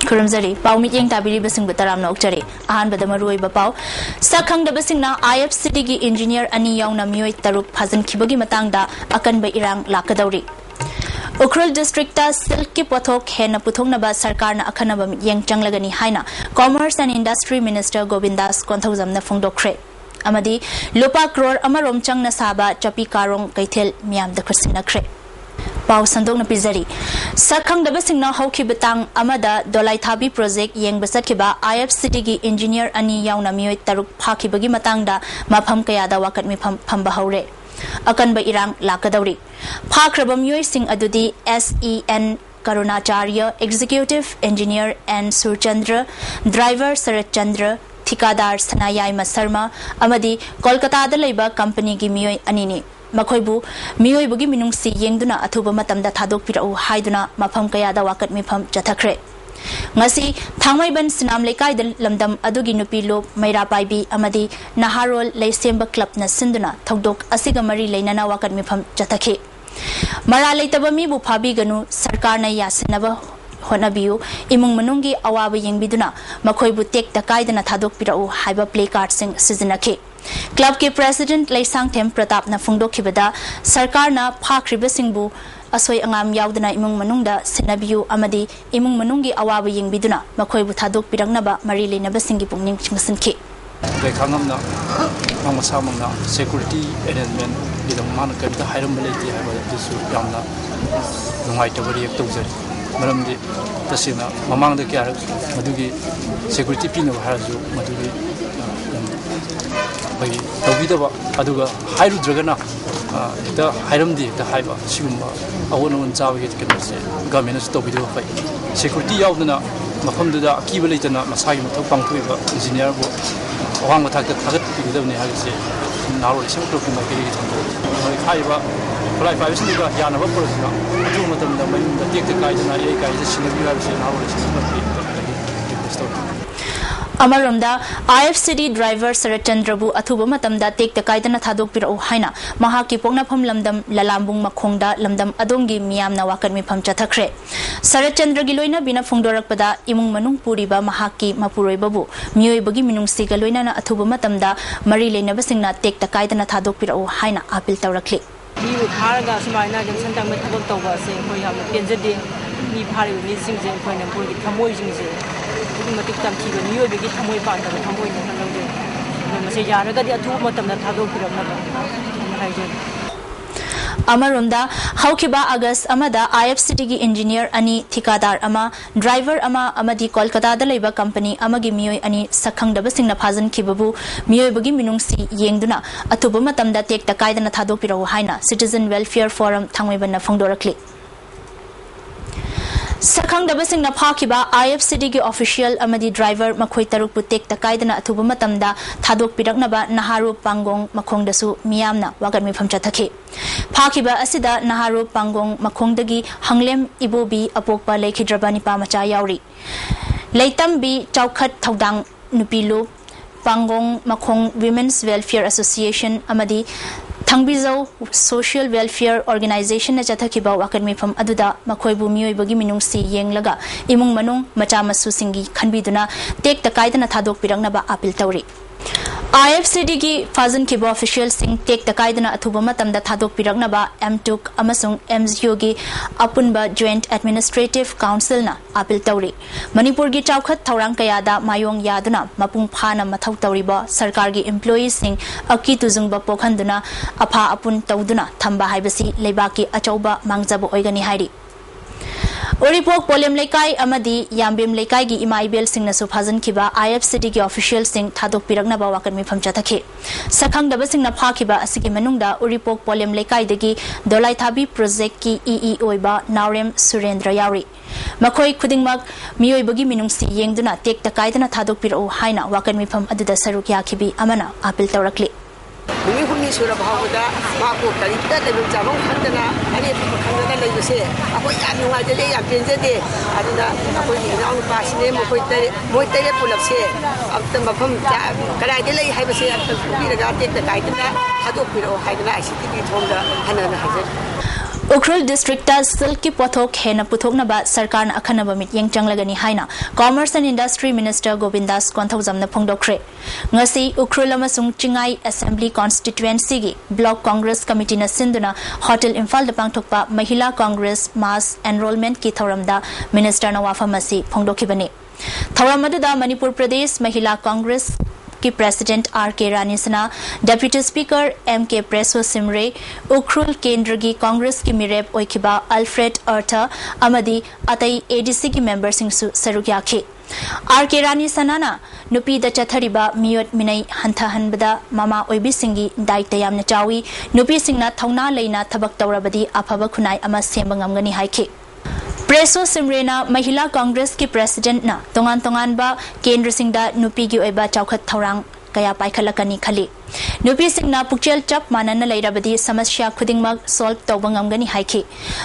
Kurumzari, Pau Meeting Tabiri Basing Bataram Nokchari, Ahan Badamarui Bapau, Sakang the Basingna, IFCTG engineer Ani Yaung Namui Taruk Pazan Kibagi Matangda, Akan by Irang Lakadauri. Ukhrul district Silki Pothok Hena Putongnaba Sarkarna Akanaba Yang Changlagani Haina, Commerce and Industry Minister Govindas Konthozam Nafungdokre. Amadi, Lupa Crore Amarom Chang Nasaba, Chapi Karong Kaitel Miam the Christina Kre. Pau Sandong Napizari. Sakang the Basing now Hoki Betang Amada Dolai Tabi project Yang Basakiba IFCTG engineer Ani Yauna Mui Taruk Paki Bagi Matangda Mapam Kayada Wakat Mi Pambahore. Akan ba Irang Lakadauri. Pakrabam Yui Sing Adudi SEN Karunacharya Executive Engineer N Surchandra Driver Sarat Chandra Thikadar Sanayai Masarma Amadi Kolkata the Labor Company Gimui Anini. Makoibu, Mioi Bugi Minungsi Yengduna Atuba Matamda Tadok Pirau Haiduna Mapam Kayada Wakat Mipam Jatakre. Ngasi, Tangmai Ban Sinam Lekai the Lamdam Adugi Nupilo, Maira Baibi, Amadi, Naharol, Laisemba Club Na Sinduna, Togdok, Asigamari Lainana Wakat Mipam Jatake. Mara Laitabami Bupabi Ganu, Sarkarna Yasinava Honabiu, Imung Manungi Awabi Yengbiduna, Makoibu take the Kaidana Tadok Pirau, Haiba Play Card Sing Sizanake. Club के president लेसांग them Pratap न फुंगदोखिबदा सरकार न फाख्रिब सिंगबु असोय अंगाम यावदना इमुंग मनुंगदा सिनाबियु अमदी इमुंग मनुंगी अवाब यंगबिदुना मखोयबु थादोक पिरंगनबा मरी लेनबा सिंगी पुंगनिंग चिंगसनखि लेखांगमना मामसामंगना security arrangement दिदम मान कबदा Hiram लेति हायबा दिसु यामना नुंगाइतबा react तौजरि मरमदि तसिना ममांगदा Kyar मदुगी security पिनो हारजु मदुगी बगी तौबीदबा अदुगा हायरुद्रगना the हायरमदि the हायबा सिगुम्बा अवनवन चाबगे केनसे government से तौबीदबा फै सिक्योरिटी यावदना मफमदुदा अकीबा लेतना मसागी मथौ पांगथुइबा इंजीनियर बो अवांग मथाक थागत पिगदबने हागसे नारो रिसम टोकि माइकेगी थंदो हायबा फ्लाइ प्राइवेसिगा यानबा परसना अदु मतमदा मयुंदा टेक कायदना ए कायदे सिनबि हागसे नारो रिसम टोकि request Amarumda IFCD driver Saratandrabu Athuba Matamda take the Kaidana Tadok Piro Haina, Mahaki Pongnapam Lamdam Lalambung Makongda Lamdam Adongi Miam Nawakan Mipam Chatakre. Sarachandra Giloina Bina Fundorakpada, Imung Manung Puriba Mahaki Mapuroi Babu, Mui Bagi Minung Sigaloina Athuba Matamda, Marile Navasingna take the Kaidana Tadok Piro Haina Apil Taurakli. You Haraga Smina and Santa Metavoka saying, for you have a Penzadi, you party with missing the point and put it Tamoising. Matik tamchi ba niyo bigi thamoi pa ta thamoi na lawde mase jara ga dia thu matam na thado piram na haije Amarumda Haukiba August Amada IFCTG engineer Ani Thikadar Ama driver Ama Amadi Kolkata the labor company Amagi Mioi Ani Sakhang da Basing na Phazan Kibabu Mioi Bagi Minungsi Yengduna Atuba Matamda take the Kaidana Thado Piro Haina Citizen Welfare Forum Thangweban na Fongdorakli Sakhang Dabasing na Pakiba IFCTG official Amadi driver Makhoi Taruk Putek the Kaidana Atuba Matamda Thadok Piraknaba Naharu Pangong Makongdasu Miamna Wagan Mipam Chatake Pakiba Asida Naharu Pangong Makongdagi Hanglem Ibobi Apokpa Lekidrabani Pamacha Yauri Leitam B Chaukat Taudang Nupilu Pangong Makong Women's Welfare Association Amadi Thangbizo Social Welfare Organization na Jathakiba Wakan Mipam Aduda Makoibu Mioi Bagi Minungsi Yenglaga Imung Manung Machamasu Singi Khanbiduna take the Kaidana Thadok Pirangnaba Apil Tauri IFCTG Fazan Kiba official sing take the Kaidana Athuba Matamda Thadok Pirangnaba M2 Amasung MZUgi Apunba Joint Administrative Council na Apil Tauri Manipur gi Chaukat Taurang Kayada Mayong Yaduna Mapung Phana Mathau Tauriba Sarkar gi employees sing Aki Tuzungba Pokhanduna Apha Apun Tauduna Thamba Haibasi Lebaki Achauba Mangzabu Oigani Hairi Uripok Polem Lekai Amadi Yambim Lekai gi Imaibel Singh Nasu Phazan Kiba IFCTG official Singh Thadok Piragna ba Wakan Mipam Chatake Sakhang Daba Singh na Phakiba Asigi Manungda Uripok Polem Lekai degi Dolai Thabi project ki EE Oiba Naurem Surendra Yauri Makhoi Khudingmak Mioi Bagi Minungsi Yengduna take the Kaidana Thadok Piro Haina Wakan Mipam Aduda Saruk Yakibi Amana Apil Taurakli Mimi huni sura bahawda mako talita de jabang khandana ani khandana leibase apo ya nuwa de ya penje de aduna apo ina on pasne moi tere pulapse abta mafam kalai de lei haibase abta bi daga tek da kaidana hado piro haidana ICT thomda hanana haje Ukhrul district silk की पोथोक हेना पुथोकनबा सरकार अखनब मित्येंग चंगलगनी हाइना commerce and industry minister Govindas कोंथौजमना फोंदोखरे ngasi उख्रुल अमसुंग चिंगाई असेंबली कॉन्स्टिट्युएंसी की ब्लॉक कांग्रेस कमिटी न सिंधुना होटल इम्फाल द पांगथोकपा महिला कांग्रेस मास एनरोलमेंट की थौरमदा मिनिस्टर न वाफमसी फोंदोखिबनी थौरमदुदा मणिपुर प्रदेश महिला कांग्रेस की president R K. Rani Sana deputy speaker M K. प्रेसो सिमरे उख्रुल केंद्र की कांग्रेस की मिरेप ओइखिबा अल्फ्रेड अर्था अमदी अतई एडीसी की मेंबर सिंह सरुक याखी आर.के. रानी सनाना नुपी द चथरिबा मियोट मिनई हंथहनबदा मामा ओइबी सिंगी दायित्व यामना चावी नुपी सिंगना थौना लेना थबक तौरबदी अफब खुनाई अमा सेंब ngamgani हाइखी प्रेसो सिमरेना महिला कांग्रेस की प्रेसिडेंट ना तोंगान तोंगानबा केंद्र सिंगदा नुपी की ओइबा चौखत थौरांग कया पाइखलकनी खली नुपी सिंगना पुक्चेल चप मानन लेरबदी समस्या खुदिंगमक सॉल्व तौबा ngamgani हाइखी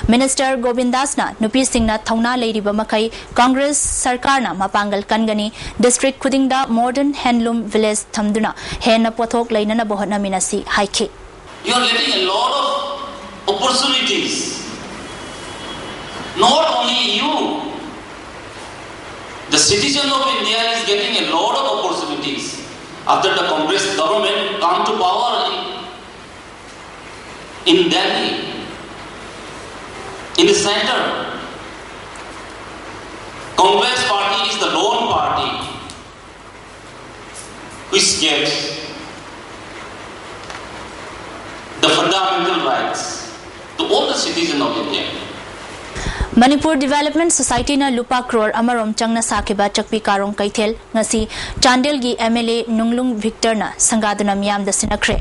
मिनिस्टर गोविंदास ना नुपी सिंगना थौना लेरिबा मखै कांग्रेस सरकार ना मपांगल कनगनी डिस्ट्रिक्ट खुदिंगदा मॉडर्न हैंडलूम विलेज थमदुना हेना पोथोक लेनना बोहना मिनसी हाइखी You are getting a lot of opportunities. Not only you, the citizen of India is getting a lot of opportunities after the Congress government come to power in Delhi, in the center. Congress party is the lone party which gives the fundamental rights to all the citizens of India. Manipur development society ना लुपा क्रोर अमरोम चंगना साकेबा चकपी कारों कैथेल ngasi चांडेल की MLA नुंगलुंग Victor ना संगादुना मियाम दसिनखरे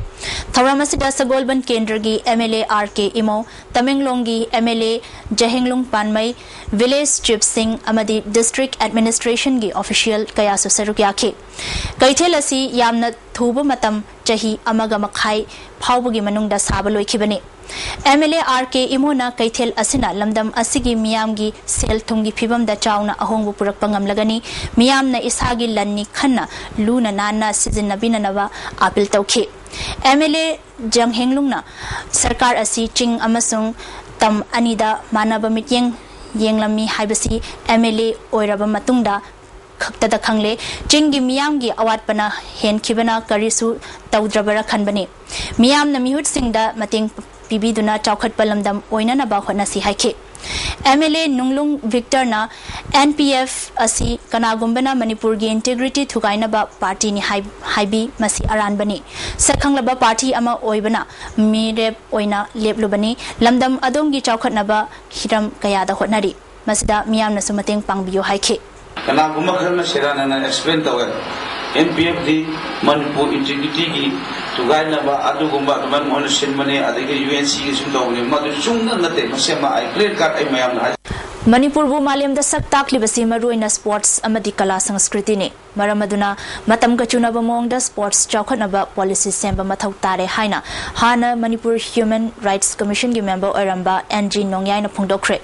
थौरामसिदा सगोलबन केंद्र की MLA R K. Imo Tamenglong की MLA Janghemliung Panmei village chief सिंह अमदी district administration की ऑफिशियल कयासु सरुक्याखे कैथेल असि यामना थुब मतम चही अमगा मखाई फाउबगी मनुंगदा साब लोइखिबनी एमएलए आर.के. इमोना कैथेल असिना लमदम असिगी मियामगी सेल थुंगी फिबम दा चाउना अहोंगबु पुरकपा ngamlagani मियामना इसागी लन्नी खन्ना लूना नाना सिजिनबिननबा अपील तौखि एमएलए जंगहेंगलुंगना सरकार असि चिंग अमसुंग तम अनिदा मानब मित्येंग येंगलमी हाइबसी एमएलए ओइरबा मतुंगदा खक्तदा खंगले चिंगी मियामगी अवाटपना हेनखिबना करिसु तौद्रबरा खनबनी मियामना मिहुत सिंगदा मतेंग पीबीदुना चौखट पलमदम ओइननबा होनसी हाइखे एमएलए नुंगलुंग विक्टर ना एनपीएफ असि कनागुंबना मणिपुर की इंटीग्रिटी थुगाइनबा पार्टी नि हाइबी मसी अरानबनी सखंगलबा पार्टी अमा ओइबना मिरेप ओइना लेपलुबनी लमदम अदोंगी चौखटनबा हिरम कयादा होनरी मसिदा मियामना सुमतेंग पांगबियो हाइखे कनागुंबा खरना शेराना एक्सप्लेन तवे एनपीएफ दी मणिपुर इंटीग्रिटी की तुगाइनबा अदुगुंबा तमन मोन सिनमने अदगे यूएनसी की सुंदौने मदु सुंगन नते मसेमा आई क्लियर कट आई मयामना मणिपुर बु मालेम द सक ताकलिबसी मरुइना स्पोर्ट्स अमदी कला संस्कृति ने मरमदुना मतम गचुनब मोंगदा स्पोर्ट्स चौखनब पॉलिसी सेंब मथौ तारे हाइना हाना मणिपुर ह्यूमन राइट्स कमीशन की मेंबर ओरंबा एनजी नोंगयाइना फोंदोखरे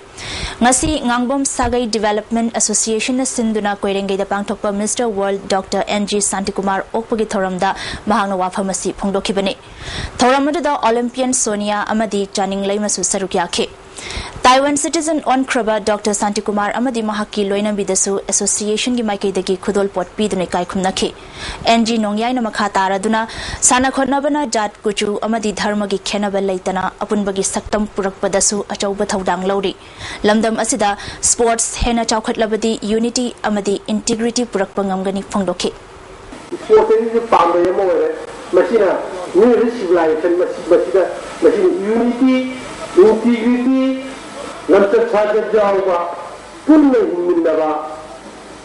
ngasi ngangbom sagai development association sinduna koirengei da pangthokpa Mr. World Dr. NG Santikumar okpagi thoramda mahangna wafamasi phongdokhibani thoramadu da Olympian Sonia amadi chaning leimasu sarukyakhe Taiwan citizen on Kraba Dr. Santikumar amadi mahaki loina bidasu association gi maikaidagi khudol pot pidune kai khumnakhe NG nongyaina makha taraduna sana khonabana jat kuchu amadi dharma gi khenaba leitana apunbagi saktam purakpadasu achauba thodang lori lamdam asida sports hena chawkhatlabadi unity amadi integrity purakpa ngamgani phongdokhe sports is pambe yamore machina new civilization machina unity integrity lamta sajad jawa punna hinnaba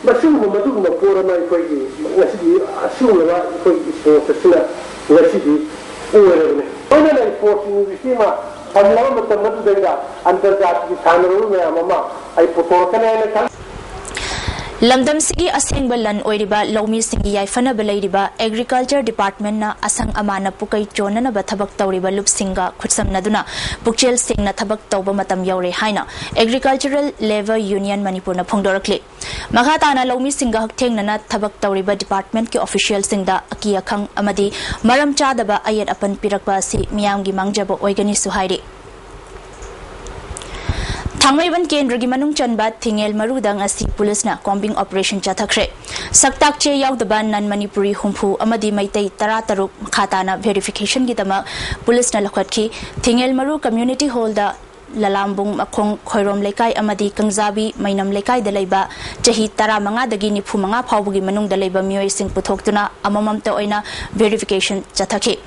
masung madugna porama ikoi ngasi asungaba ikoi sports sina ngasi oirane ona sports visima हमला मतलब मत देगा अंतर्जातीय स्थानों में अममा आई पुतोकने ने लमदम सिगी असेंग लन ओइरिबा लौमी सिंगी याइफना बलैरिबा agriculture department ना असंग अमाना पुकै चोनना बथबक तौरिबा लुप सिंगा खुटसमनदुना पुक्चेल सिंगना थबक तौबा मतम you're हाइना agricultural labour union Manipur ना फोंदोरखले मखाताना लौमी सिंगा हक्थेंगना थबक तौरिबा डिपार्टमेंट के ऑफिशियल सिंगदा अकी अखंग अमदी मरम चादबा अयत अपन पिरकबा सि मियामगी मांगजबा ओइगनी सुहाइरे Thangmaiban Kendragi Manung Chanbat Thingel Marudang Asi Pulisna Combing Operation Chathakre Saktak Che Yaudaba Nan Manipuri Humpu Amadi Maitei Tarataruk Khatana Verification Gitama Pulisna Lakatki Thingel Maru Community Holder Lalambung Makong Khoirom Lekai Amadi Kangzabi Mainam Lekai Dalaiba Jahi Tara Manga Dagi Nipu Manga Paubugi Manung Dalaiba Mioy Sing Putoktuna Amamam To Oina Verification Chathaki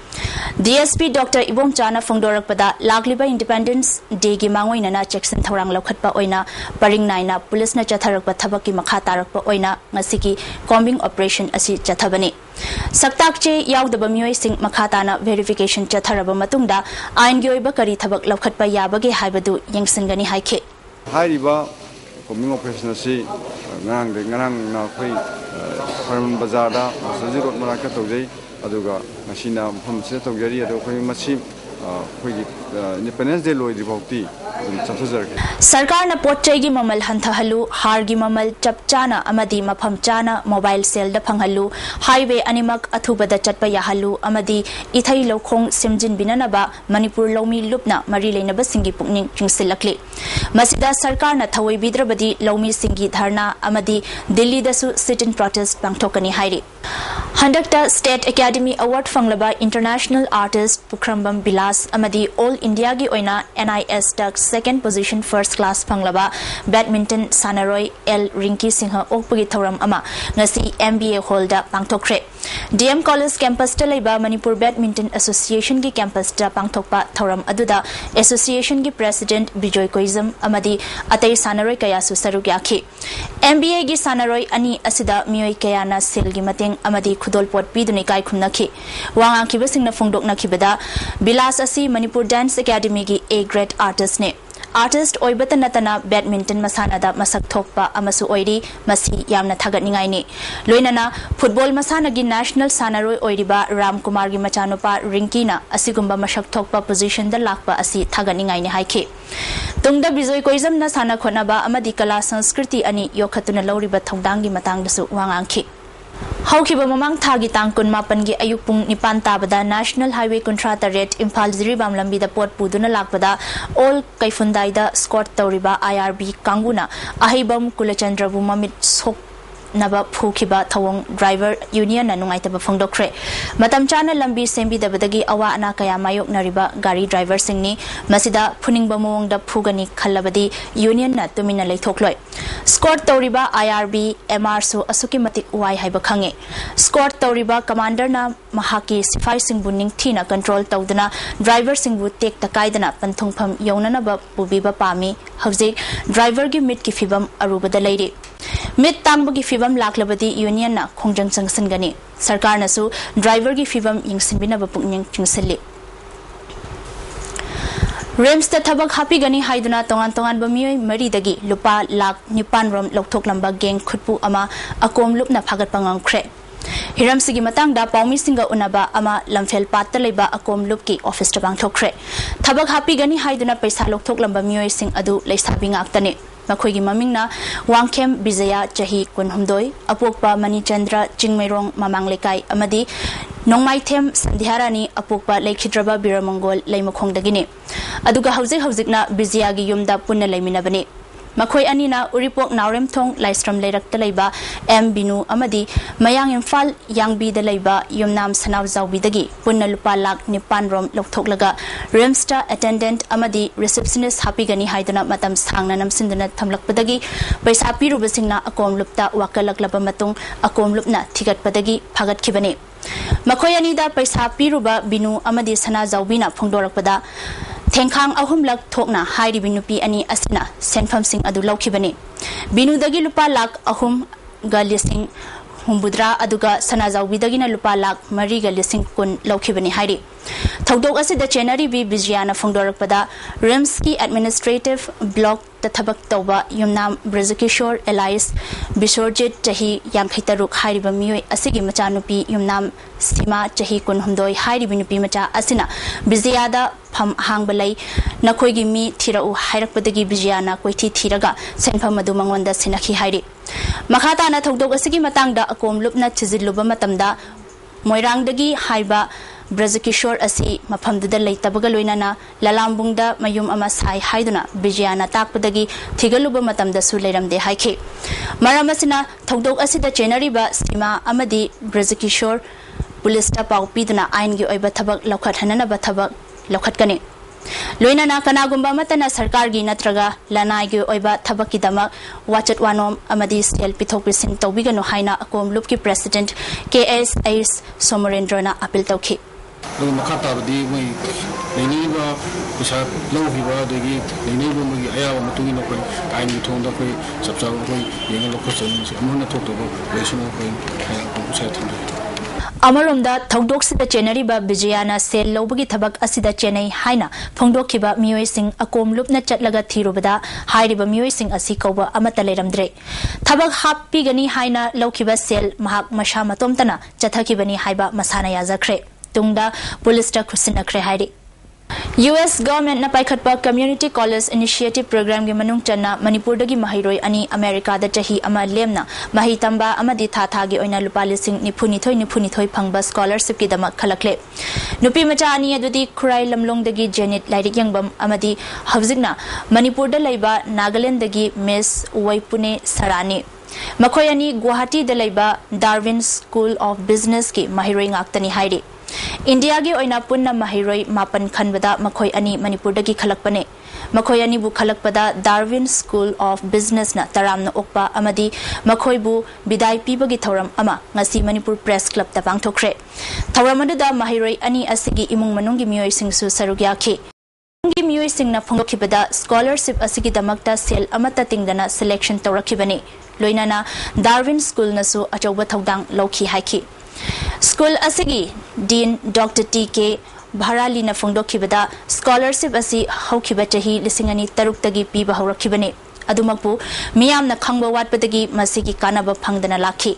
DSP Dr. Ibom Chana Fongdorak Pada Lagliba Independence Day Gi Mangoina Jackson Thorang Lokhatpa Oina Paring Naina Police na Chatharak Bathabaki Makhatarak Pa Oina Ngasiki Combing Operation Asi Chathabani Saktak Che Yaudaba Mioy Sing Makhatana Verification Chatharaba Matungda Ain Gyoiba Kari Thabak Lokhatpa Yabagi Haibadu Yangsingani Haike Hariba Combing Operation Asi Ngarang na Koi Farman Bazada Sajirot Maraka Togay Aduga Machina from Seto Gary at Okoi Machine Independence Day Lloyd Devoti Sarkar na Potchegi Mamal Hantahalu, Hargi Mamal Chapchana, Amadi Mapam Chana, Mobile Cell the Panghalu, Highway Animak Atuba the Chatpa Yahalu, Amadi, Itai Lokong Simjin Binanaba, Manipur Lomi Lupna, Marile Nabasingi Pukning Chungsilakli. Masida Sarkar na Tawai Bidrabadi, Lomi Singi Dharna, Amadi, Delhi Dasu Sit in Protest Bangtokani Hairi. Handakta State Academy Award Fanglaba International Artist Pukrambam Bilas Amadi All India Gi Oina NIS Duck second position first class Fanglaba Badminton Sanaroi L Rinki Singha Okpagi Thoram Ama Ngasi MBA holder Pangtokre DM College Campus Talaiba Manipur Badminton Association Gi Campus Da Pangtokpa Thoram Aduda Association Gi President Bijoy Koizam Amadi Atay Sanaroi Kayasu Sarugyaki MBA Gi Sanaroi Ani Asida Mioy Kayana Silgi Mating Amadi Kudol Pot Piduni Kai Kumnaki Wanga Kibasing na Fungdok Nakibada Bilas Asi Manipur Dance Academy Gi A grade artist ne Artist Oibata Natana Badminton Masanada Masak Thokpa Amasu Oiri Masi Yamna Thagat Ningai ni Loinana Football Masana Gi National Sanaroi Oiriba Ram Kumar Gi Machanopa Rinkina Asigumba Masak Thokpa position da Lakpa Asi Thagat Ningai ni Haike Tungda Bijoy Koizam na Sana Khonaba Amadi Kala Sanskriti Ani Yokhatuna Lauriba Thongdangi Matangdasu Wangangki Haukiba Mamang Thagi Tangkun Mapangi Ayupung Nipan Tabada National Highway Contractor Rate Impal Ziribam Lambida Port Puduna Lakbada All Kaifundaida Scott Tauriba IRB Kanguna Ahibam Kulachandra Bumamit Sok Naba Pukiba Tawong Driver Union and Nuaitaba Fongdokre Matam Chana Lambi Sembi the Badagi Awa Anakaya Mayok Nariba Gari Driver Singni Masida Puning Bamong the Pugani Kalabadi Union Natumina Latokloi Scott Tauriba IRB MR So Asuki Matik Wai Haibakange Scott Tauriba Commander na Mahaki Sifai Singbuning Tina Control Taudana Driver Singbu Take the Kaidana Pantungpam Yonanaba Bubiba Pami Hauzik Driver Gi Mid Kifibam Aruba the Lady Mid Tambagi Fibam Laklabadi Union na Kongjang Sangsangani Sarkar Nasu Driver Gi Fibam Yingsimbina Bapukning Chingsili Rems the Tabak Happy Gani Haiduna Tongan Tongan Bamioy Maridagi Lupa Lak Nipan Rom Loktok Lamba Gang Kutpu Ama Akom Lup na Pagat Pangang Kre Hiram Sigi Matangda Paumi Singa Unaba Ama Lamfel Pataleba Akom Lupki Office Tabang Tokre Tabak Happy Gani Haiduna Paisa Loktok Lamba Mioy Sing Adu Laisabing Aktane Makoigi Mamingna Wangkem Bizaya Jahi Kunhumdoi Apokpa Manichandra Jingmairong Mamang Lekai Amadi Nongmaitem Sandhiarani Apokpa Lekidraba Biramongol Laimakongdagini Aduga Hauzikna Biziyagi Yumda Punna Laiminabani Makoi Anina Uripok Naurem Thong Laistram Leirak Talaiba M Binu Amadi Mayang Infal Yang Bi Dalaiba Yumnam Sanaw Zawbidagi Punna Lupa Lak Nipan Rom Lokthoklaga Remsta Attendant Amadi Receptionist Happy Gani Haiduna Matam Sangna Namsindana Thamlakpadagi Paisa Pirubasingna Akom Lupta Wakalaklaba Matung Akom Lupna Thigat Padagi Phagat Kibani Makoi Anida Paisa Piruba Binu Amadi Sana Zawbina Phongdorakpada Tengkang Ahumlak Tokna Hairi Binupi Ani Asina Senfam Sing Adu Laukibani Binu Dagi Lupa Lak Ahum Galising Humbudra Aduga Sanazaw Bidagina Lupa Lak Mariga Lising Kun Laukibani Hairi Togdog Asi the Chenari B Bijiana Fongdorakpada Rimski Administrative Block the Tabak Toba Yumnam Brazakishore Elias Bishorjit Jahi Yamkitaruk Hairi Bamioi Asigi Machanupi Yumnam Sima Jahi Kun Humdoi Hairi Binupi Macha Asina Biziada Pam Hangbalai Nakoigi Mi Tirau Hairakpadagi Bijiana Koiti Tiraga Senpa Madumangwanda Sinaki Hairi Makhatana Togdog Asigi Matangda Akom Lupna Chizilluba Matamda Moirangdagi Haiba Brazakishore asi mafamduda leitabaga loinana Lalambungda mayum ama sai haiduna Vijayana takpadagi thigaluba matamda su leiramde haiki. Maramasina thogdok asida chenariba sima amadi Brazakishore Police ta pau piduna ain gi oiba thabak lokhat hanana ba thabak lokhat kani. Loinana kanagumba matana sarkar gi natraga lanai gi oiba thabak ki damak wachat wanom amadi sel pithok pisin tawbigano haina akom loop ki president KS Somarendrana appeal tawki. Lo makata di mai leni ba bisa lo hi ba de leni ba mai aya ba mutungi no ko kai ni thong da ko sabsa ko yenga lo ko sen amuna thok to ko lesuna ko ko sa thong. Amarumda thogdoksida chenariba Vijayana sel lobagi thabak asida chenai haina phongdokhiba miyoi sing akom lupna chatlaga thirubada hairiba miyoi sing asi koba amata leramdre thabak happi gani haina lokhiba sel mahak masha matomtana chathakibani haiba masana yajakre tungda police ta khusinakre hairi US government na paikhatpa community college initiative program gi manung channa Manipur dagi mahiroi ani America da chahi ama lemna mahi tamba amadi tha gi oina lupali sing nipuni thoi phangba scholarship ki dama khalakle nupi macha ani adudi khurai lamlong dagi Janet lairik yangbam amadi hawjikna Manipur da laiba Nagaland dagi Miss Waipune Sarani makhoi ani Guwahati da laiba Darwin School of Business ki mahiroi ngaktani hairi India gi oina punna mahiroi mapan khanbada makhoi ani Manipur dagi khalakpane makhoi ani bu khalakpada Darwin School of Business na taramna okpa amadi makhoi bu bidai pibagi thoram ama ngasi Manipur Press Club ta pangthokre thoram aduda mahiroi ani asigi imung manungi miyoi singsu sarugya khi ngi miyoi singna phongokhibada scholarship asigi damakta sel amata tingdana selection tawrakhibani loinana Darwin School nasu achauba thodang lokhi haiki School asigi Dean Dr. T.K. Bharali na phongdokhibada scholarship asi hawkhiba chahi lisingani taruk tagi piba hawrakhibani adumakpu miyam na khangba watpadagi masigi kanaba phangdana lakhi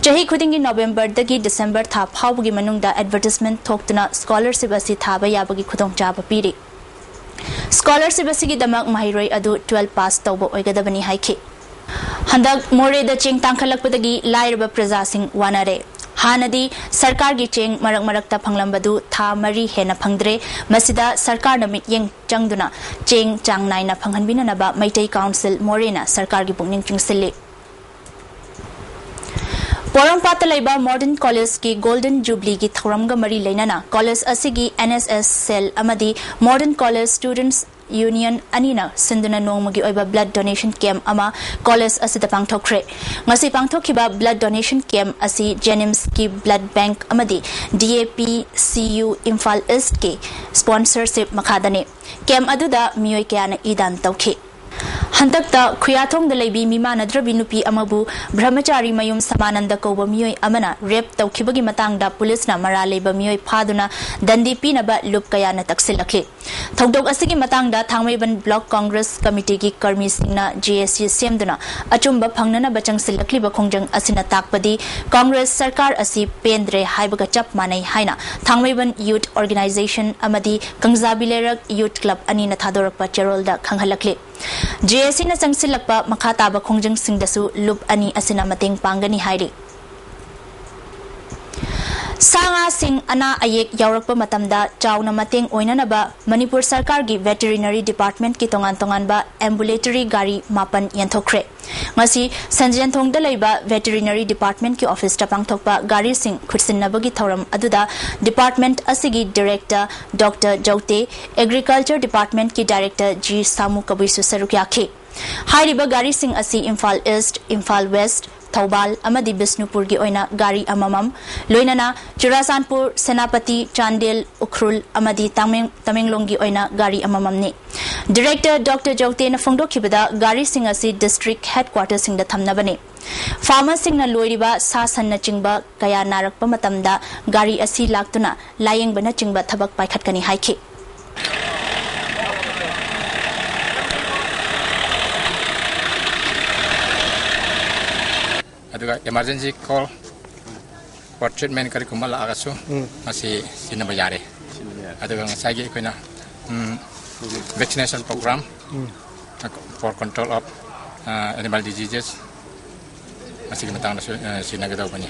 chahi khudingi November dagi December tha phawgi manungda advertisement thoktuna scholarship asi thaba yabagi khudong chaba piri scholarship asigi damak mahiroi adu 12 pass tawba oigadabani haiki handak more da ching tangkhalakpadagi lairba praja sing wanare Hanadi Sarkar gi cheng marak phanglambadu tha mari hena phangdre masida Sarkar na mityeng changduna cheng changnai na phanghanbina na ba Maitai Council Morena Sarkar gi pungning chingsilli Porampata laiba Modern College ki Golden Jubilee gi thoramga mari leinana college asigi NSS cell amadi Modern College Students Union Anina Sinduna Nongmagi oiba blood donation camp ama college asida pangthokre ngasi pangthokhiba blood donation camp asi Jenims ki blood bank amadi DAPCU Imphal East ki sponsorship makhadane camp aduda miyoi kyana idan tawkhi Hantakta Kuyathong the Labi Mimana Drabinupi Amabu, Brahmachari Mayum Samananda Koba Mui Amana, Rep Taukibagi Matanga, Police na Marale Bamui Paduna, Dandi Pinaba Lupkayana Taksilaki. Togdog Asigi Matanga, Tangweban Block Congress Committee Gi Karmi Singna, GSC Semduna, Achumba Pangnana Bachang Silakli Bakongjang Asina Takpadi, Congress Sarkar Asi Pendre Haibagachap Manai Haina, Tangweban Youth Organization Amadi, Kangzabilerak Youth Club Anina Thadorakpa Cherolda Kanghalakli. JSC na sangsilakpa makataba khongjang singdasu loop ani asina mateng pangani hairi Sanga sing ana ayek yaurakpa matamda chauna mateng oinanaba Manipur Sarkar gi Veterinary Department ki tongan ba ambulatory gari mapan yanthokre ngasi sanjian thongda leiba Veterinary Department ki office ta pangthokpa gari sing khutsinabagi thoram aduda department asigi director Dr. Jaute Agriculture Department ki director G Samu Kabisu Sarukyakhi hairiba gari sing asi Imphal East Imphal West Taubal amadi Bisnupur gi oina gari amamam loinana Churasanpur Senapati Chandel Ukhrul amadi Tamenglong gi oina gari amamamni Director Dr. Jaute na phongdokhibada gari sing asi district headquarters sing da thamnabani Farmer sing na loiriba sasan na chingba kaya narakpa matamda gari asi laktuna layeng bana chingba thabak paikhatkani haiki emergency call for treatment kari kumala agasu masih sinabayari aduga ngasagi koina vaccination program for control of animal diseases masih matang sinagadaw bani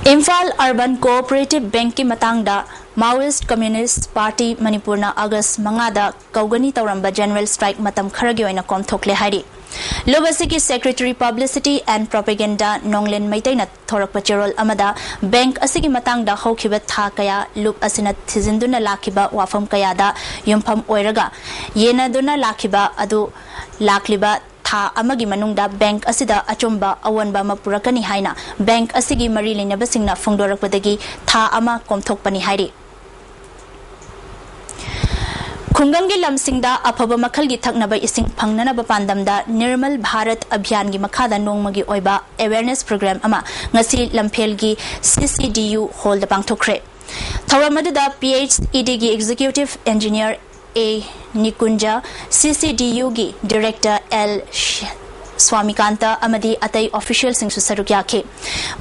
Imphal Urban Cooperative Bank ki matangda Maoist Communist Party Manipurna August mangada kaugani tauramba General Strike matam kharagi oina komthokle hairi. Lobasiki Secretary Publicity and Propaganda Nonglen Maitaina Thorak Pachirol Amada Bank Asigi Matangda Hokiba Thakaya Loop Asina Tizinduna Lakiba Wafam Kayada Yumpam Oiraga Yena Duna Lakiba Adu Lakliba Tha Amagi Manungda Bank Asida Achumba Awanba Mapurakani Haina Bank Asigi Marilina Basingna Fungdorak Padagi Tha Ama Komthok Pani Hairi. Khungangi lamsingda afaba makhalgi thaknaba ising phangnanaba pandamda Nirmal Bharat Abhiyan gi makhada nongmagi oiba awareness program ama ngasi lamphelgi CCDU hall da pangthokre. Thawramadada PhD gi executive engineer A Nikunja CCDU gi director L Swamikanta Amadi Atai official sing susarukya ke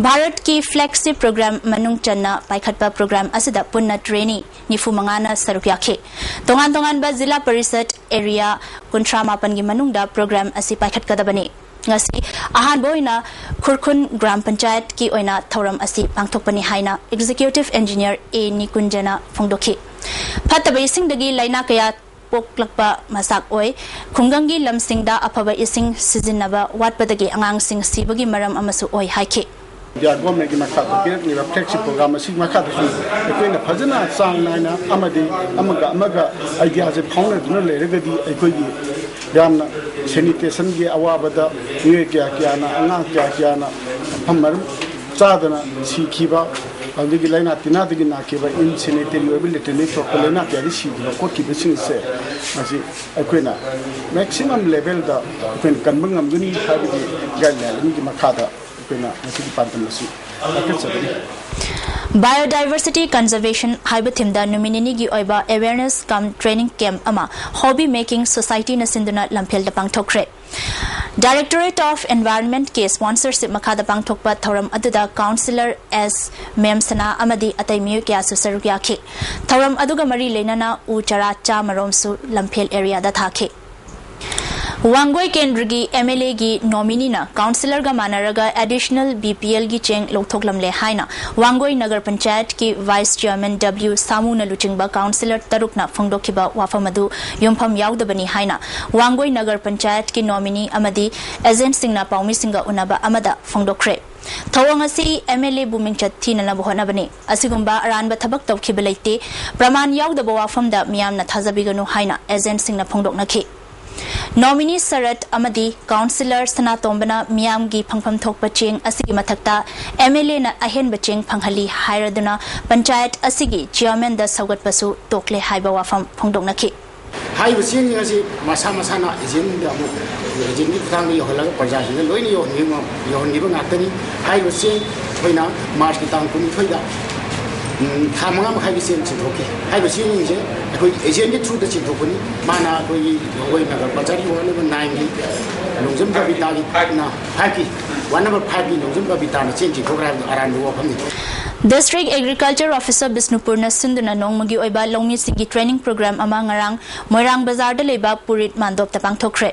Bharat ki flagship program manung channa paikhatpa program asida punna trainee nifu mangana sarukya ke tongan ba zila parisat area kuntra mapan gi manungda program asi paikhat kadabani ngasi ahan boina khurkhun gram panchayat ki oina thoram asi pangthokpani haina executive engineer A Nikunjana phongdokhi phatabai singdagi laina kaya Poklakpa masak oi khungangi lamsingda afaba ising sizinaba watpadagi angang sing sibagi maram amasu oi haike ya government ki makha ke ni flagship program asi makha su ekoi phajana sang naina amadi amaga idea je phone dun le regadi ekoi gi yamna sanitation gi awabada ye kya na angang kya na phamar chadana sikhiba Andigi laina tina digi na keba incinerator ability ne to kolena pyari si ko ki besin se asi akwena maximum level da akwena kanbangam guni thabi guideline ni makada akwena asi department Biodiversity Conservation Haibathimda Numinini gi oiba awareness cum training camp ama hobby making society na sinduna lamphel da pangthokre Directorate of Environment ke sponsorship makhada pangthokpa thoram aduda councillor S Memsana amadi atai miyu kya susarukya ke thoram aduga mari leinana u chara cha marom su lamphel area da thake Wangoi Kendrigi MLA gi nominee na councillor ga manaraga additional BPL gi cheng lokthoklam le haina Wangoi Nagar Panchayat ki vice chairman W Samu na luchingba councillor tarukna phongdokhiba wafamadu yumpham yaudabani haina Wangoi Nagar Panchayat ki nominee amadi agent singna paumi singa unaba amada phongdokre Thawangasi MLA Bumingchat Thina na bohonabani asigumba aranba thabak tawkhibelaite praman yaudaba wafamda miyamna thazabiganu haina agent singna phongdokna khi Nominee Sarat Amadi Councillor Sana Tombana Miam gi phangpham thokpa cheng asigi mathakta MLA na ahen bacheng phanghali hairaduna panchayat asigi chairman da sagat pasu tokle haiba wafam phongdokna ki hai bacheng asi masa na agent da mu agent gi thang yo halang panchayat ni loini yo ni ba ngatani hai bacheng thoina march ki tang kum thoida thamanga ma khai sen chithokki hai bacheng je koi agent gi through da chithokuni mana koi woi nagar pachari wala ba nine gi longjam ga bitali na haki 1 number 5 gi longjam ga bitana chen chithokra aran wo phamni District Agriculture Officer Bisnupurna Sinduna Nongmagi oiba longmi singi training program ama ngarang Moirang Bazar da leba Purit Mandop ta pangthokre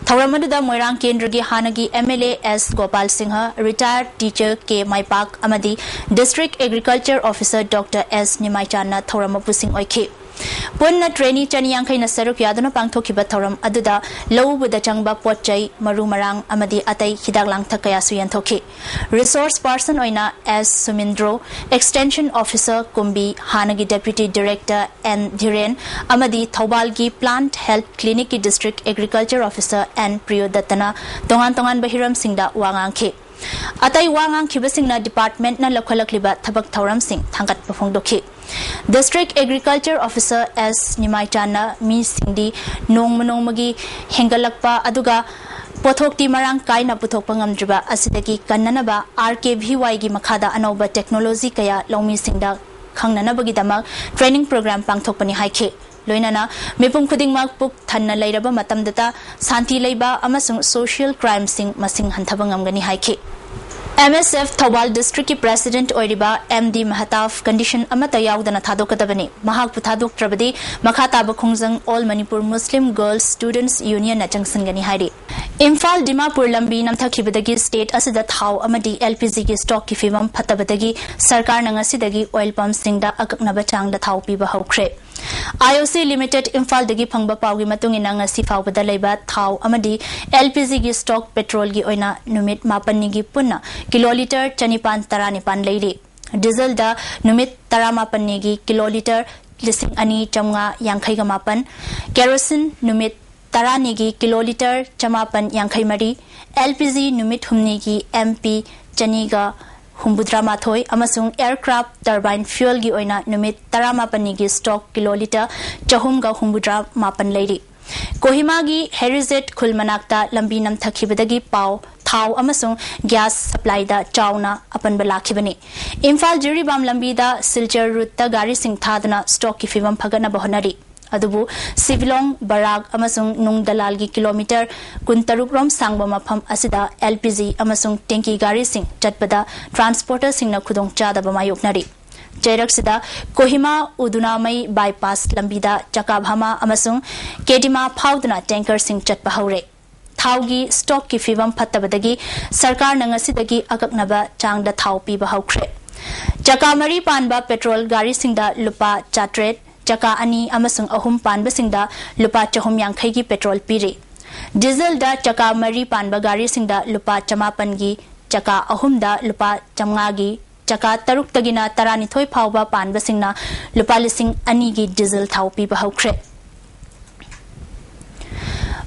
Thawramadu Moirang Kendragi Hanagi MLA S Gopal Singha retired teacher K Maipak amadi District Agriculture Officer Dr S Nimaichana Thawramapu Sing oike Punna trainee chaniyang kay nasaruk yaduna pangthokiba thoram aduda lawbuda changba potchai maru marang amadi atay hidaglang thakaya suyan thoki resource person oina S Sumindro extension officer Kumbi Hanagi deputy director N Dhiren amadi Thaubalgi plant health clinic ki district agriculture officer N Priyodatana tongan bahiram singda wangangke Atay wangang kibasing na department na lakhalakliba thabak thauram sing thangat pafongdokhi District Agriculture Officer S Nimaichana Mi Singdi Nongmagi Hengalakpa Aduga Pothokti Marang Kaina Puthokpa ngamdriba asidagi kannanaba RKVY gi makhada anoba technology kaya Longmi Singda khangnanabagi damak training program pangthokpani haike loinana mepum khudingmak puk thanna leiraba matamdata santi leiba amasung social crime sing masing hanthabangam gani haike MSF Thobal District President Oiriba MD Mahataf condition amata yaudana thadokadabani mahak puthadok trabadi makhataba khongjang All Manipur Muslim Girls Students Union na changsangani hairi Imphal Dimapur lambi namthakibadagi state asida thau amadi LPG ki stock ki fimam phatabadagi sarkar na ngasidagi oil pump singda akaknaba changda thau piba haukre IOC Limited Imphal dagi phangba pawgi matungina ngasi fawbada leiba thau amadi LPG gi stock petrol gi oina numit mapani gi punna kiloliter chanipan taranipan leiri diesel da numit taramapani gi kiloliter lising ani chamnga yankhai ga mapan kerosene numit tarani gi kiloliter chamapan yankhai mari LPG numit humni gi MP chaniga humbudra mathoi amasung aircraft turbine fuel gi oina numit taramapani gi stock kiloliter chahum ga humbudra mapan leiri Kohima gi Herizet khulmanakta lambi namthakibadagi pau thau amasung gas supply da chauna apan balakhibani Imphal Jiribam lambi da Silchar route ta gari sing thadna stock ki fimam phagana bahonari adubu Sivilong Barag amasung nung dalal gi kilometer kuntaruk rom sangba mafam asida LPG amasung tanki gari sing chatpada transporter sing na khudong chada bamayoknari Jairak Kohima Udunamai bypass lambida Chakabhama amasung Kedima Paudna tanker sing chatpa haure Thaugi stock ki fivam phattabadagi sarkar nangasidagi akaknaba changda thau piba haukre Chakamari panba petrol gari singda lupa chatret chaka ani amasung ahum panba singda lupa chahum yankhai gi petrol piri diesel da chakamari panba gari singda lupa chamapan gi chaka ahum da lupa chamnga gi Chaka taruk tagina tarani thoi phawba panba singna lupa lising ani gi diesel thau piba haukre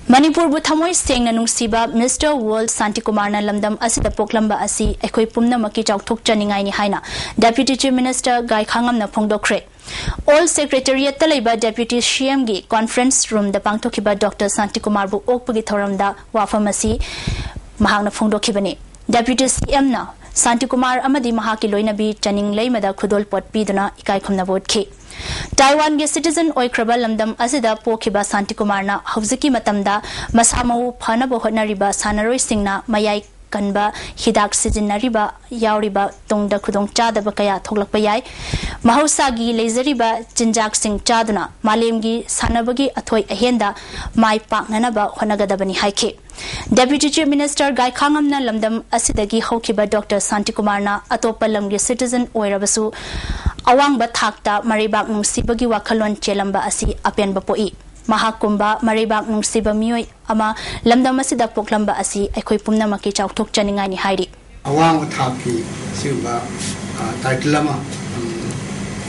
Manipur bu thamoi sengna nungsiba Mr World Santi Kumar na lamdam asida poklamba asi ekhoi pumna maki chawthok chaningai ni haina Deputy Chief Minister Gai Khangam na phongdokre All Secretariat talaiba Deputy CM gi conference room da pangthokiba Dr Santi Kumar bu okpagi thoramda wafamasi mahangna phongdokhibani Deputy CM na Santi Kumar amadi mahaki loinabi chaning leimada khudol pot piduna ikai khomna vote ke Taiwan ge citizen oikraba lamdam asida pokhiba Santi Kumar na hawziki matamda masamau phana bo honariba sanaroi singna mayai kanba hidak sijinnariba yauriba tungda khudong chadaba kaya thoklakpa yai mahausa gi lezariba jinjak sing chaduna malemgi sanabagi athoi ahenda mai paknanaba honagadabani haike Deputy Chief Minister Gai Khangam na lamdam asidagi hokiba Dr Santi Kumar na atopa lamgi citizen oirabasu awangba thakta maribak nungsibagi wakhalon chelamba asi apenba poi Mahakumba maribak nungsiba mioi ama lamdam asida poklamba asi ekhoi pumna maki chawthok chaningai ni hairi awang thaki siba taitlama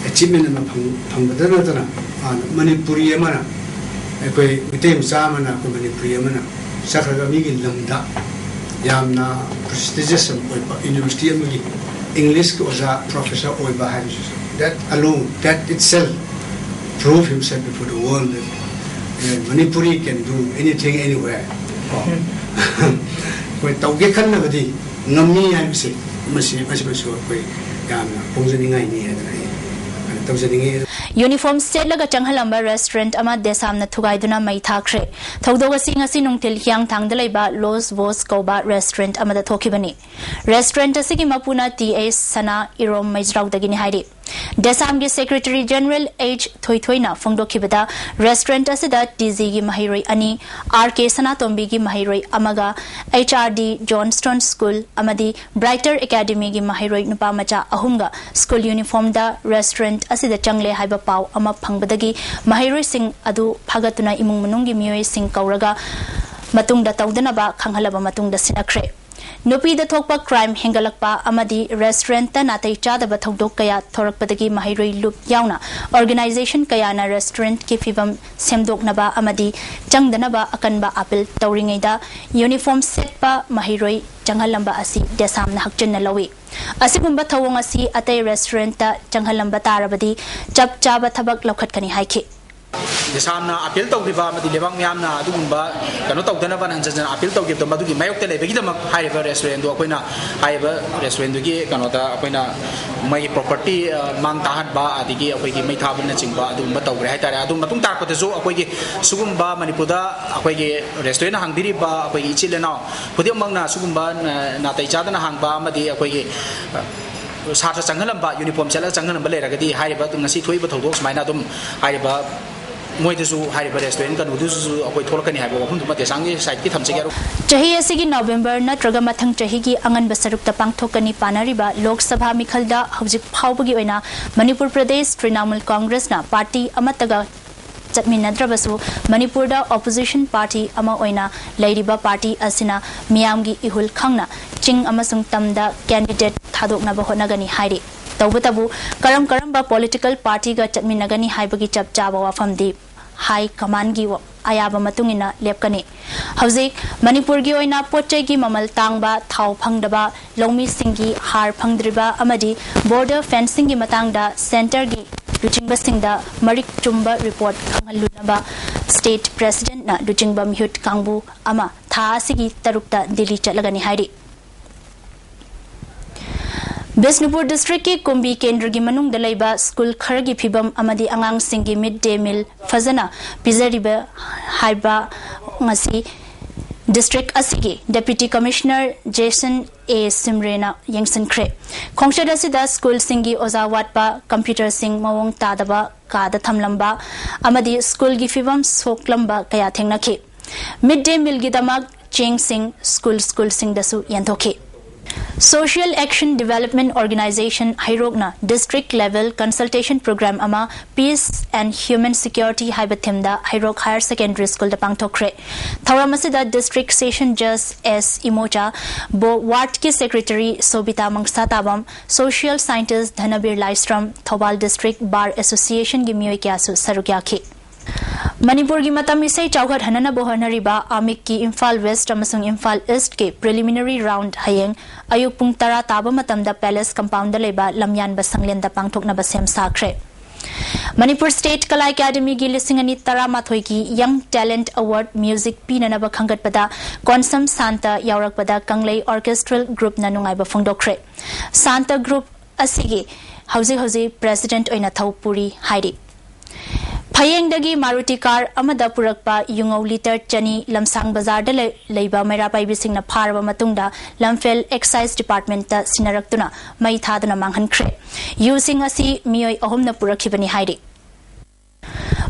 achievement ma phangdana tana manipuri amana ekhoi mitem samana ko manipuri amana sakhaga mi gi lamda yamna prestigious university amagi English ko oza professor oiba haris that alone that itself prove himself before the world Manipuri can do anything anywhere. Koi tauge khanna badi ngamni ai bise masi koi yamna pongjaningai ni hadana taujaningai Uniform state laga changhalamba restaurant ama desamna thugaiduna mai thakre thogdoga singasi nungtil hyang thangdalaiba Los Vos Koba restaurant amada thokibani restaurant asigi mapuna TS Sana Irom Maizrau dagini hairi Desam gi Secretary General H Thoithoina phongdokhibada restaurant asida TZ gi mahiroi ani RK Sanatombi gi mahiroi amaga HRD Johnston School amadi Brighter Academy gi mahiroi nupa macha ahumga school uniform da restaurant asida changle haiba pau ama phangbadagi mahiroi sing adu phagatuna imung manungi mioi sing kauraga matungda tawdanaba khanghalaba matungda sinakre Nupi da thokpa crime hengalakpa amadi restaurant ta natai chadaba thodok kaya thorakpadagi mahiroi loop yauna organization kaya na restaurant ki fibam semdoknaba amadi changdanaba akanba appeal tawringaida uniform set pa mahiroi changhalamba asi desamna hakchenna lawi asigumba thawong asi atai restaurant ta changhalamba tarabadi chap chaba thabak lokhatkani haike Samna appeal to give up the Levang Yamna, Dumba, cannot talk Donovan and appeal to give the Maduki Mayok Telebigam, higher restaurant, Aquina, higher restaurant, Canota, Aquina, my property, Mantahat Ba, Adigi, Aqui, Metaban and Simba, Dumbato, Adumbatunta, Cotezo, Aqui, Sugumba, Manipuda, Aqui, restaurant, Hangiri Ba, Aqui, Chilena, Pudiamana, Sugumba, Natachadana Hangba, Madi, Aqui. Sata Sangalamba, uniform seller Sangan Balera, high about the Sea Twiba, Minadum, high about. Moidesu high restaurant can do a Tolkien have opened to Matisangi, side Kitam Chahi Asigi November, Natraga Matang Chahigi, Angan Basaruk Tapang Tokani Panariba, Lok Sabha Mikhalda, Hauzik Paubugiona, Manipur Pradesh, Trinamal Congress na Party Amataga. Nadrabasu, Manipurda Opposition Party Ama Oina, Ladyba Party Asina, Miamgi Ihul Kangna, Ching Amasung Tamda, candidate Tadok Nabahonagani Haidi. Taubatabu, Karam Karamba political party got Minagani Haibagi Chap Java from the High Command Givo, Ayaba Matungina, Lepkani. Hauzik, Manipur Gioina, Pochegi Mamal Tangba, Tau Pangdaba, Lomi Singi, Har Pangdriba, Amadi, Border Fencing Matangda, Center Gi. Lujingba Singda, Marik Chumba report Kangalunaba, State President na Lujingba Mihut Kangbu, Ama, Taasigi Tarukta, Dili Chalagani Haidi. Bisnupur District ki Kumbi Kendragi Manung Dalaiba School Kharagi Pibam Amadi Angang Singi Midday Meal Fazana, Pizariba Haiba Ngasi. District Asigi, Deputy Commissioner Jason A. Simrena Yangson Kre. Khongshada Sida School Singi Ozawatba, Computer Sing Mawong Tadaba, Kada Thamlamba, Amadi School Gifibam Soklamba Kaya Thengnaki. Midday Meal Gidamag, Ching Sing, School Sing Dasu Yantoki. Social Action Development Organization Hairogna District Level Consultation Program Ama Peace and Human Security Haibathimda Hairog Higher Secondary School da Pangtokre. Thauramasida District Session Judge S. Imocha Bo Ward ki Secretary Sobita Mangsatabam Social Scientist Dhanabir Laistram Thobal District Bar Association gi miyoi kyasu sarukyaki. Manipur ki matam isai chawgat hanana bohanariba amik ki Imphal West amasung Imphal East ke preliminary round hayeng ayuk pung tara taba matamda palace compound da leba lamyan basanglen da pangthokna basem sakre. Manipur State Kala Academy gi lisingani tara mathoi ki Young Talent Award Music pinanaba khangatpada Konsam Santa yaurakpada Kanglei Orchestral Group na nungai ba phongdokre. Santa Group asigi hauji President oina Thaupuri Haidi. Phayengdagi Maruti car amada purakpa yungau liter chani lamsang bazar da leiba mairapai bising na pharba matungda Lamphel Excise Department ta sinaraktuna mai thadana manghankre using asi mioi ahum na purakhibani haidi.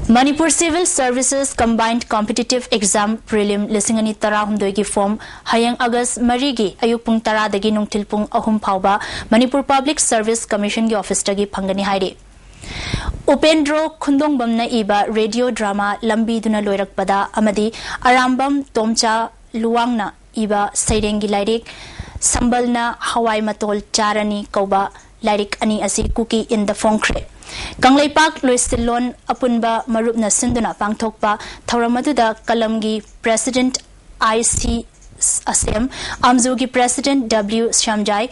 Manipur Civil Services Combined Competitive Exam Prelim lisingani tara humdoi form hayang August marigi ayupung tara dagi nungtilpung ahum phauba Manipur Public Service Commission gi office tagi phangani haidi. Upendro Kundong Bamna Iba radio drama Lambi Duna Loirakpada Amadi Arambam Tomcha Luangna Iba Sairengi Lairik Sambalna Hawaii Matol Charani Koba Lairik Ani Asi Cookie in the Fongkre. Kanglei Park Luisilon Apunba Marupna Sinduna Pangtokpa Thauramaduda Kalamgi President IC Asem, Amzugi President W. Shamjai,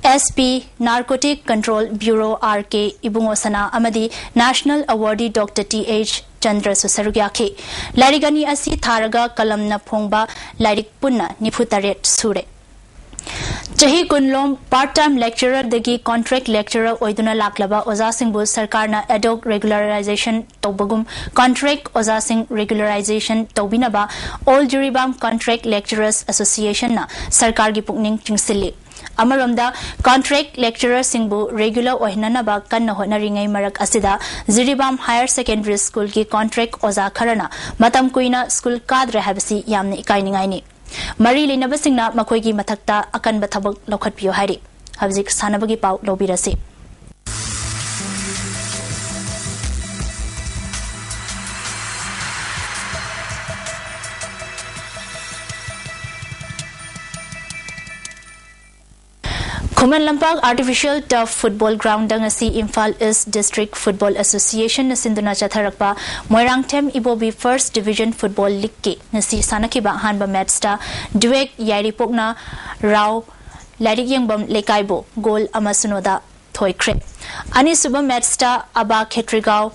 SP Narcotic Control Bureau RK Ibungosana Amadi, National Awardee Dr. T.H. Chandra Susarugyaki, Larigani Asi Tharaga Kalamna Pongba, Larik Punna Niputaret Sure. Chahi Kunlom part-time lecturer degi contract lecturer oiduna laklaba Oza Singh Bus Sarkarna ad hoc regularization tobagum contract Oza Singh regularization tobinaba All Juribam Contract Lecturers Association na Sarkar gi pukning chingsili. Amaromda contract lecturer singbu regular ohinanaba kanna honaringai marak asida Ziribam Higher Secondary School ki contract Oza Kharana matam kuina school kadre habsi yamne ikainingai ni. Mari Linabasingna Makoigi Matakta Akan Batabak Lokat Pio Hari. Habzik Sanabagi Pau Lobirasi. Kuman Lampak Artificial Turf Football Ground Dangasi Imphal East District Football Association Nasinduna Chatharakpa Moirang Tem Ibobi First Division Football League ki Nasi Sanakiba Hanba Matchta Duek Yairipokna Rao Larik Yangbam Lekaibo Goal Amasunoda Thoikre Ani Suba Matchta Aba Ketrigao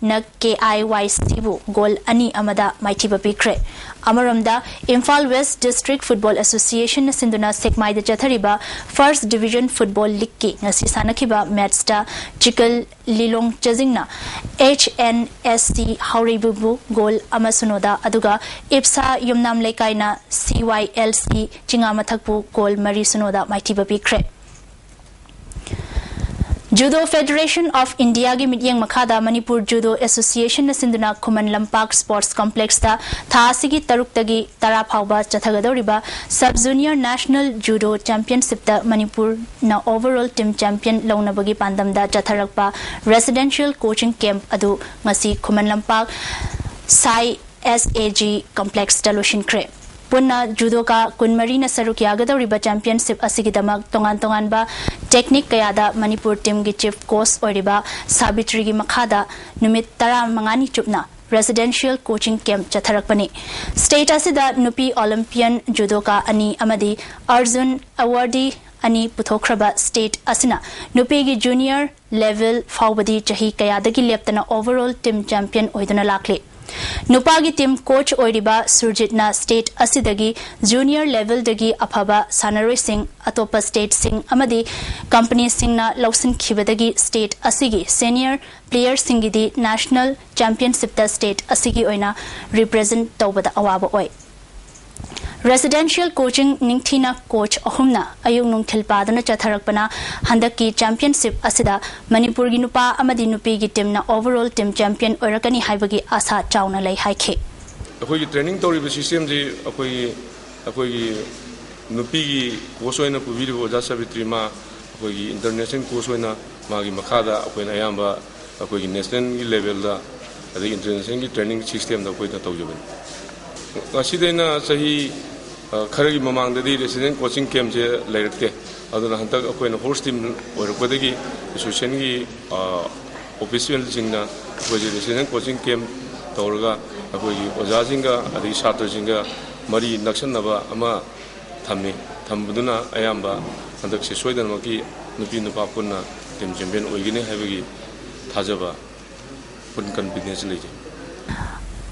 na KIYC bu goal ani amada maithiba pikre amaramda Imphal West District Football Association na sinduna sekmai da chathariba First Division Football League ki ngasi sanakiba match da Chikal Lilong Chazingna HNSC Hauribu goal amasunoda aduga Ipsa Yumnam Lekaina CYLC Chingamathakbu goal Mari Sunoda Maithiba pikre Judo Federation of India gi midyeng makhada Manipur Judo Association na sinduna Khuman Lampak Sports Complex ta thasigi taruk tagi tara phawba chathagadoriba Sub Junior National Judo Championship ta Manipur na overall team champion launabagi pandam da chatharakpa residential coaching camp adu ngasi Khuman Lampak Sai SAG Complex ta loshin kre Punna judoka kunmari na sarukya gadawriba championship asigidamak tongan ba technique kayada Manipur team gi chief coach oriba Sabitri gi makhada numit tara mangani chupna residential coaching camp chatharakpani state asida nupi Olympian judoka ani amadi Arjun awardee ani puthokraba state asina nupi gi junior level fawbadi chahi kayadagi leptana overall team champion oiduna lakle Nupagi team coach oiriba Surjitna state asidagi junior level dagi aphaba Sanaroi Singh atopa state Singh amadi company Singhna Lawson Khibadagi state asigi senior player singidi national championship da state asigi oina represent tawbada awaba oi Residential coaching ningthina coach ahumna ayung nungthil padana chatharakpana handaki championship asida Manipur gi nupa amadi nupi gi team na overall team champion oirakani haibagi asa chauna lai haikhe akoi gi training tori system ji akoi gi nupi gi coach oina pubiri oja Sabitri ma akoi gi international coach oina magi makhada akoi na yamba akoi gi national gi level da adi international gi training system da akoi ta tawjaben asidena sahi खरगी ममांगददी resident coaching camp से लेरते अदुना हंतक अखोइना host team ओरपदगी association की official सिंगना अखोइ रेसिडेंट कोचिंग कैंप तौरगा अखोइ ओजाजिंगा अदि छात्रजिंगा मरी नक्सनबा अमा थम्मी थम्बदुना अयाम्बा हंतक से सोइदनमकी नुपी नुपा पुन्ना टीम चैंपियन ओइगिने हाइबगी थाजबा पुन कॉन्फिडेंस लेजे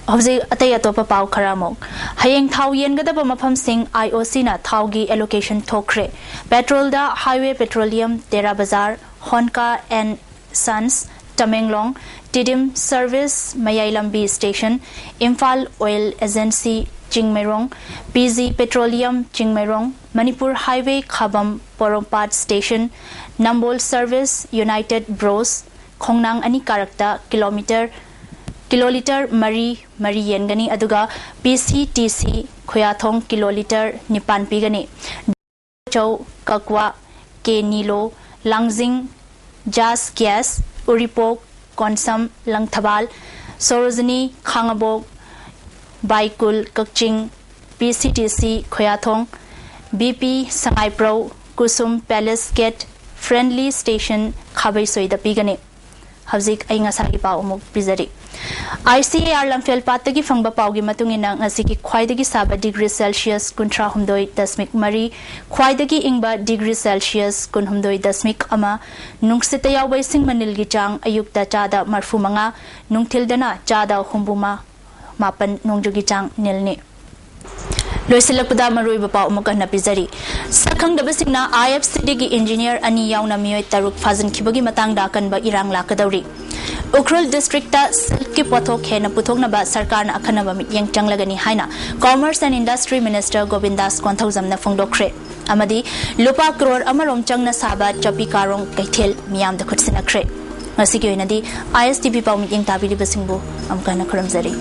Hobji atay atopa pau kharamok hayeng thau yengadaba mafam sing IOC na thau gi allocation thokre petrol da highway petroleum Tera Bazar Honka and Sons Tamenglong Tidim Service Mayailambi Station Imphal Oil Agency Chingmerong PZ Petroleum Chingmerong Manipur Highway Khabam Porompat Station Nambol Service United Bros Khongnang ani karakta kiloliter mari yengani aduga PCTC khoyathong kiloliter nipan pigani chau kakwa ke nilo langjing jas gas uripok konsam langthabal sorojini khangabok baikul kakching PCTC khoyathong BP sangai pro kusum palace gate friendly station khabai soida pigani hawzik ai ngasagi pau muk pizari ICAR lamfel patagi fangba paugi matungina ngasigi khwaidagi saba degree Celsius kuntra humdoi dasmik mari khwaidagi ingba degree Celsius kun humdoi dasmik ama nungsita yawai sing manilgi chang ayukta chada marfu manga nungthildana chada humbuma mapan nungjugi chang nilni Loisilakpuda marui bapa umuka na pizari sakhang dabasingna IFCD gi engineer ani yauna miyoi taruk fazan khibagi matang da kan ba irang lakadauri Ukhrul district ta silk ki pothok hena puthokna ba sarkar na akhana ba mityang changlagani haina Commerce and Industry Minister Govindas Konthawjam na phongdokre amadi lupa crore amarom changna saba chapi karong kaithel miyam da khutsinakre ngasi ki oinadi ISTV paw mityang tabiri basingbu amkana khuramjari